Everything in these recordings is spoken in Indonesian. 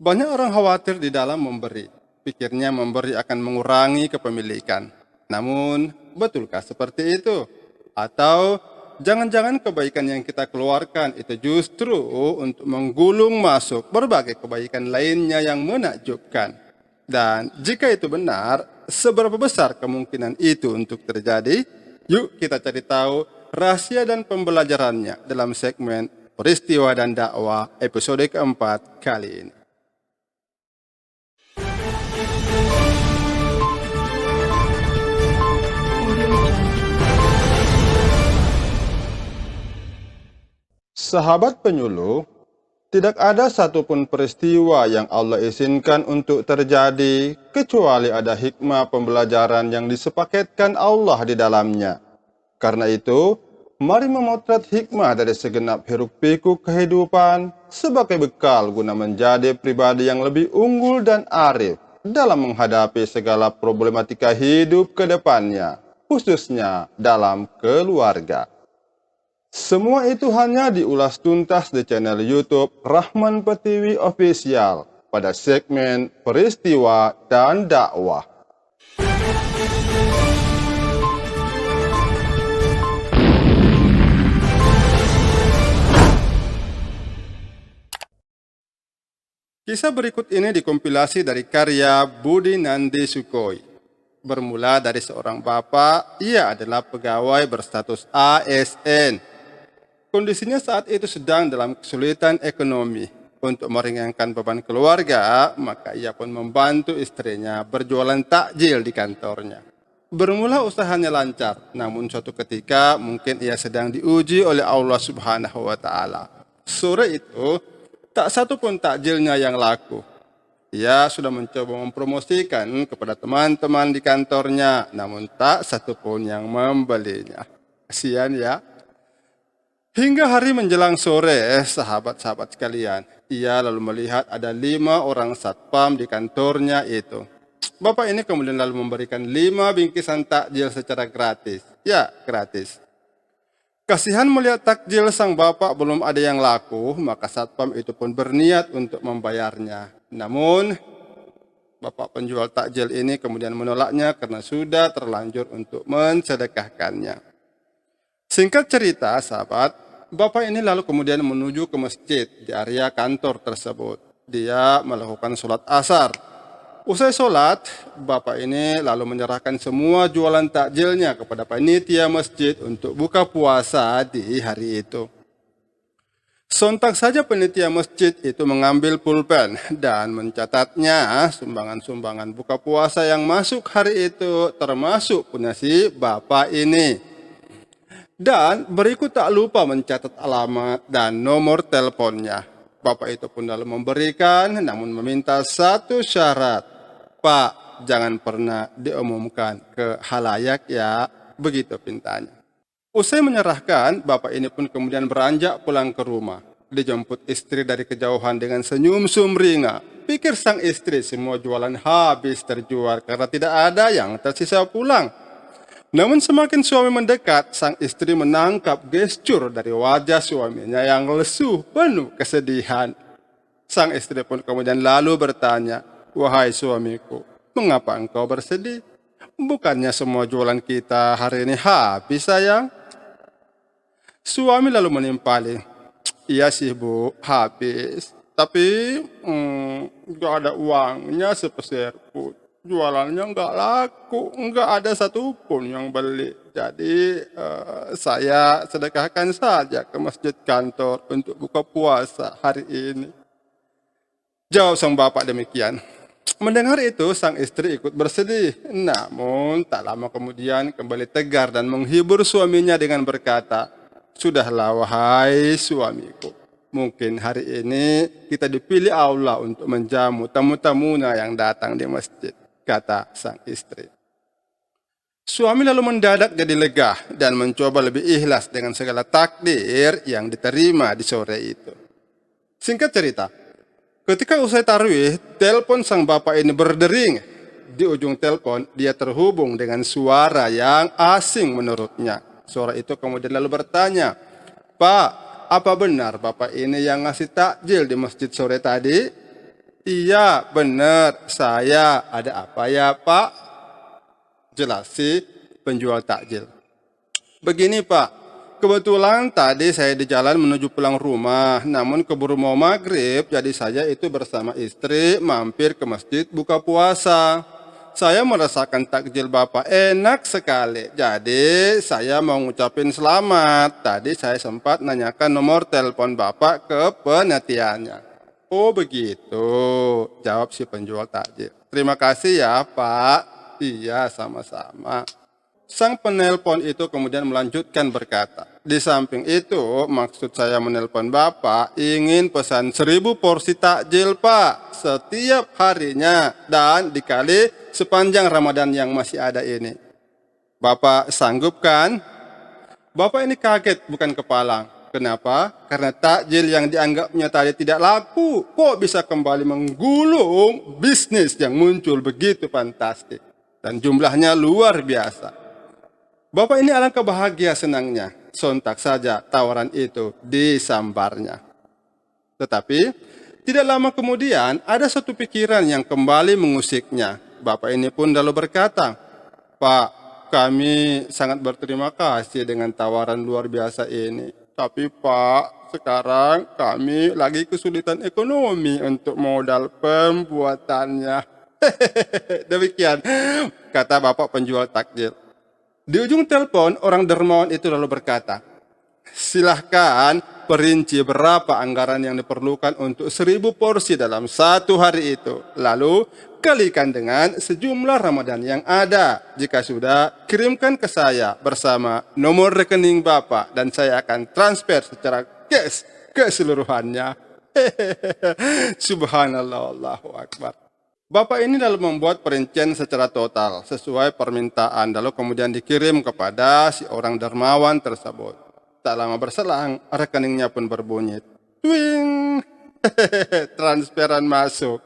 Banyak orang khawatir di dalam memberi. Pikirnya memberi akan mengurangi kepemilikan. Namun, betulkah seperti itu? Atau jangan-jangan kebaikan yang kita keluarkan itu justru untuk menggulung masuk berbagai kebaikan lainnya yang menakjubkan. Dan jika itu benar, seberapa besar kemungkinan itu untuk terjadi? Yuk kita cari tahu rahasia dan pembelajarannya dalam segmen Peristiwa dan Dakwah episode keempat kali ini. Sahabat penyuluh, tidak ada satupun peristiwa yang Allah izinkan untuk terjadi, kecuali ada hikmah pembelajaran yang disepakatkan Allah di dalamnya. Karena itu, mari memotret hikmah dari segenap hiruk-pikuk kehidupan sebagai bekal guna menjadi pribadi yang lebih unggul dan arif dalam menghadapi segala problematika hidup ke depannya, khususnya dalam keluarga. Semua itu hanya diulas tuntas di channel YouTube Rahman Pertiwi Official pada segmen Peristiwa dan Dakwah. Kisah berikut ini dikompilasi dari karya Budi Nandi Sukoi. Bermula dari seorang bapak, ia adalah pegawai berstatus ASN. Kondisinya saat itu sedang dalam kesulitan ekonomi. Untuk meringankan beban keluarga, maka ia pun membantu istrinya berjualan takjil di kantornya. Bermula usahanya lancar, namun suatu ketika mungkin ia sedang diuji oleh Allah Subhanahu wa Ta'ala. Sore itu, tak satu pun takjilnya yang laku. Ia sudah mencoba mempromosikan kepada teman-teman di kantornya, namun tak satu pun yang membelinya. Kasihan ya. Hingga hari menjelang sore, sahabat-sahabat sekalian, ia lalu melihat ada 5 orang satpam di kantornya itu. Bapak ini kemudian lalu memberikan 5 bingkisan takjil secara gratis. Ya, gratis. Kasihan melihat takjil sang bapak belum ada yang laku, maka satpam itu pun berniat untuk membayarnya. Namun, bapak penjual takjil ini kemudian menolaknya karena sudah terlanjur untuk mensedekahkannya. Singkat cerita, sahabat, bapak ini lalu kemudian menuju ke masjid di area kantor tersebut. Dia melakukan sholat asar. Usai sholat, bapak ini lalu menyerahkan semua jualan takjilnya kepada panitia masjid untuk buka puasa di hari itu. Sontak saja panitia masjid itu mengambil pulpen dan mencatatnya sumbangan-sumbangan buka puasa yang masuk hari itu, termasuk punya si bapak ini. Dan berikut tak lupa mencatat alamat dan nomor teleponnya. Bapak itu pun lalu memberikan, namun meminta satu syarat. Pak, jangan pernah diumumkan ke halayak ya, begitu pintanya. Usai menyerahkan, bapak ini pun kemudian beranjak pulang ke rumah. Dijemput istri dari kejauhan dengan senyum sumringah. Pikir sang istri semua jualan habis terjual karena tidak ada yang tersisa pulang. Namun semakin suami mendekat, sang istri menangkap gestur dari wajah suaminya yang lesu penuh kesedihan. Sang istri pun kemudian lalu bertanya, "Wahai suamiku, mengapa engkau bersedih? Bukannya semua jualan kita hari ini habis, sayang?" Suami lalu menimpali, "Iya sih bu, habis. Tapi gak ada uangnya sepeser pun. Jualannya nggak laku, nggak ada satupun yang beli. Jadi saya sedekahkan saja ke masjid kantor untuk buka puasa hari ini." Jawab sang bapak demikian. Mendengar itu, sang istri ikut bersedih. Namun tak lama kemudian kembali tegar dan menghibur suaminya dengan berkata, "Sudahlah wahai suamiku. Mungkin hari ini kita dipilih Allah untuk menjamu tamu-tamunya yang datang di masjid," kata sang istri. Suami lalu mendadak jadi lega dan mencoba lebih ikhlas dengan segala takdir yang diterima di sore itu. Singkat cerita, ketika usai tarawih, telepon sang bapak ini berdering. Di ujung telepon, dia terhubung dengan suara yang asing menurutnya. Suara itu kemudian lalu bertanya, "Pak, apa benar bapak ini yang ngasih takjil di masjid sore tadi?" Iya, benar. Saya. Ada apa ya, Pak? Jelas si penjual takjil. Begini, Pak. Kebetulan tadi saya di jalan menuju pulang rumah, namun keburu mau maghrib, jadi saya itu bersama istri mampir ke masjid buka puasa. Saya merasakan takjil Bapak enak sekali, jadi saya mau ngucapin selamat. Tadi saya sempat nanyakan nomor telepon Bapak ke penetiannya. Oh begitu, jawab si penjual takjil. Terima kasih ya Pak. Iya, sama-sama. Sang penelpon itu kemudian melanjutkan berkata, di samping itu maksud saya menelpon Bapak ingin pesan 1000 porsi takjil Pak setiap harinya dan dikali sepanjang Ramadan yang masih ada ini. Bapak sanggup kan? Bapak ini kaget bukan kepalang. Kenapa? Karena takjil yang dianggapnya tadi tidak laku kok bisa kembali menggulung bisnis yang muncul begitu fantastis. Dan jumlahnya luar biasa. Bapak ini alangkah bahagia senangnya. Sontak saja tawaran itu disambarnya. Tetapi tidak lama kemudian ada satu pikiran yang kembali mengusiknya. Bapak ini pun lalu berkata, Pak, kami sangat berterima kasih dengan tawaran luar biasa ini. Tapi Pak, sekarang kami lagi kesulitan ekonomi untuk modal pembuatannya. Demikian kata Bapak penjual takjil. Di ujung telepon, orang dermawan itu lalu berkata, silahkan perinci berapa anggaran yang diperlukan untuk 1000 porsi dalam satu hari itu. Lalu kalikan dengan sejumlah Ramadan yang ada. Jika sudah, kirimkan ke saya bersama nomor rekening Bapak dan saya akan transfer secara cash keseluruhannya. Subhanallah, Allahu Akbar. Bapak ini lalu membuat perincian secara total sesuai permintaan, lalu kemudian dikirim kepada si orang dermawan tersebut. Tak lama berselang, rekeningnya pun berbunyi. Twing! Transferan masuk.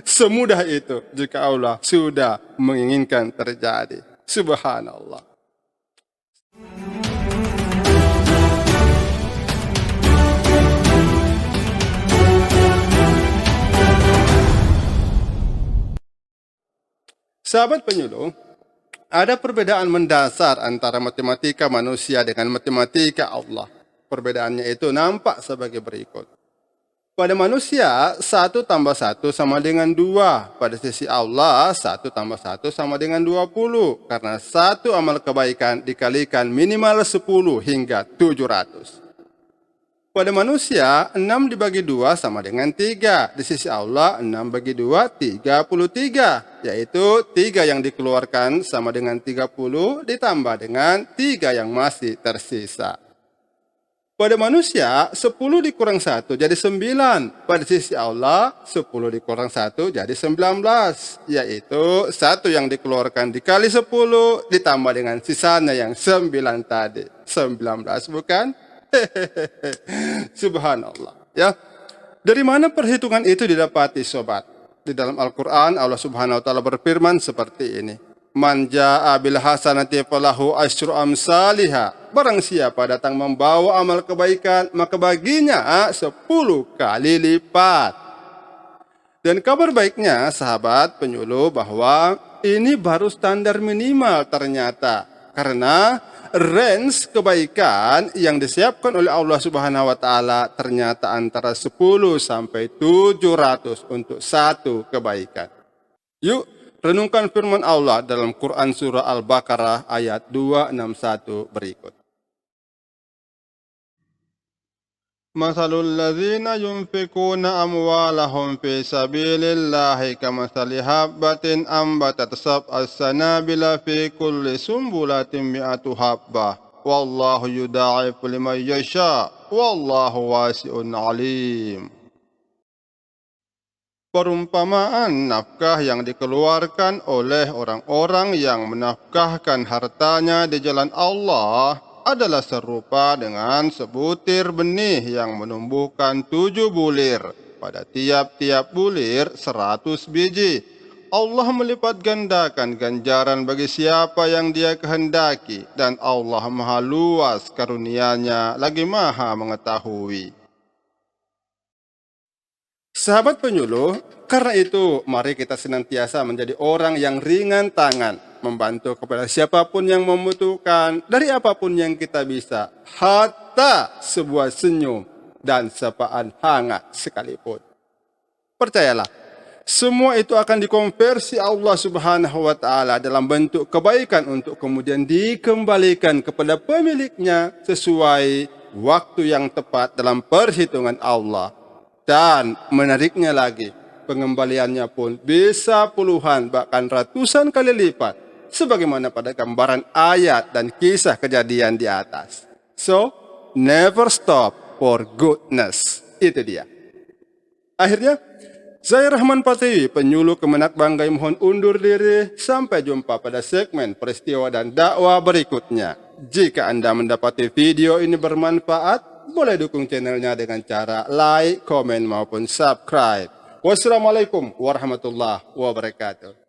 Semudah itu jika Allah sudah menginginkan terjadi. Subhanallah. Sahabat penyuluh, ada perbedaan mendasar antara matematika manusia dengan matematika Allah. Perbedaannya itu nampak sebagai berikut. Pada manusia, 1 tambah 1 sama dengan 2. Pada sisi Allah, 1 tambah 1 sama dengan 20. Karena satu amal kebaikan dikalikan minimal 10 hingga 700. Pada manusia, 6 dibagi 2 sama dengan 3. Di sisi Allah, 6 bagi 2, 33. Yaitu 3 yang dikeluarkan sama dengan 30 ditambah dengan 3 yang masih tersisa. Pada manusia, 10 dikurang 1 jadi 9. Pada sisi Allah, 10 dikurang 1 jadi 19. Yaitu 1 yang dikeluarkan dikali 10 ditambah dengan sisanya yang 9 tadi. 19 bukan? Subhanallah. Ya. Dari mana perhitungan itu didapati sobat? Di dalam Al-Quran Allah Subhanahu wa ta'ala berfirman seperti ini. Man jaa bil hasanati falahu asyru amsalihha. Barang siapa datang membawa amal kebaikan, maka baginya 10 kali lipat. Dan kabar baiknya sahabat penyuluh bahwa ini baru standar minimal ternyata. Karena range kebaikan yang disiapkan oleh Allah Subhanahu wa taala ternyata antara 10 sampai 700 untuk satu kebaikan. Yuk, renungkan firman Allah dalam Quran surah Al-Baqarah ayat 261 berikut. Masalul ladzina yunfikuna amwalahum fi sabilillahi kamathali habbatin ambatat sab'as sanabila fi kulli sumbulatin mi'atu habbah wallahu yudha'ifu liman yasha wallahu wasi'un alim. Perumpamaan nafkah yang dikeluarkan oleh orang-orang yang menafkahkan hartanya di jalan Allah adalah serupa dengan sebutir benih yang menumbuhkan 7 bulir. Pada tiap-tiap bulir 100 biji. Allah melipat gandakan ganjaran bagi siapa yang Dia kehendaki. Dan Allah maha luas karunia-Nya lagi maha mengetahui. Sahabat penyuluh, Karena itu, mari kita senantiasa menjadi orang yang ringan tangan, membantu kepada siapapun yang membutuhkan, dari apapun yang kita bisa, hatta sebuah senyum dan sapaan hangat sekalipun. Percayalah, semua itu akan dikonversi Allah Subhanahu wa Ta'ala dalam bentuk kebaikan untuk kemudian dikembalikan kepada pemiliknya sesuai waktu yang tepat dalam perhitungan Allah. Dan menariknya lagi, pengembaliannya pun bisa puluhan bahkan ratusan kali lipat, sebagaimana pada gambaran ayat dan kisah kejadian di atas. So, never stop for goodness. Itu dia. Akhirnya, saya Rahman Patiwi, penyuluh Kemenak Banggai, mohon undur diri. Sampai jumpa pada segmen peristiwa dan dakwah berikutnya. Jika Anda mendapati video ini bermanfaat, boleh dukung channelnya dengan cara like, komen, maupun subscribe. Wassalamualaikum warahmatullahi wabarakatuh.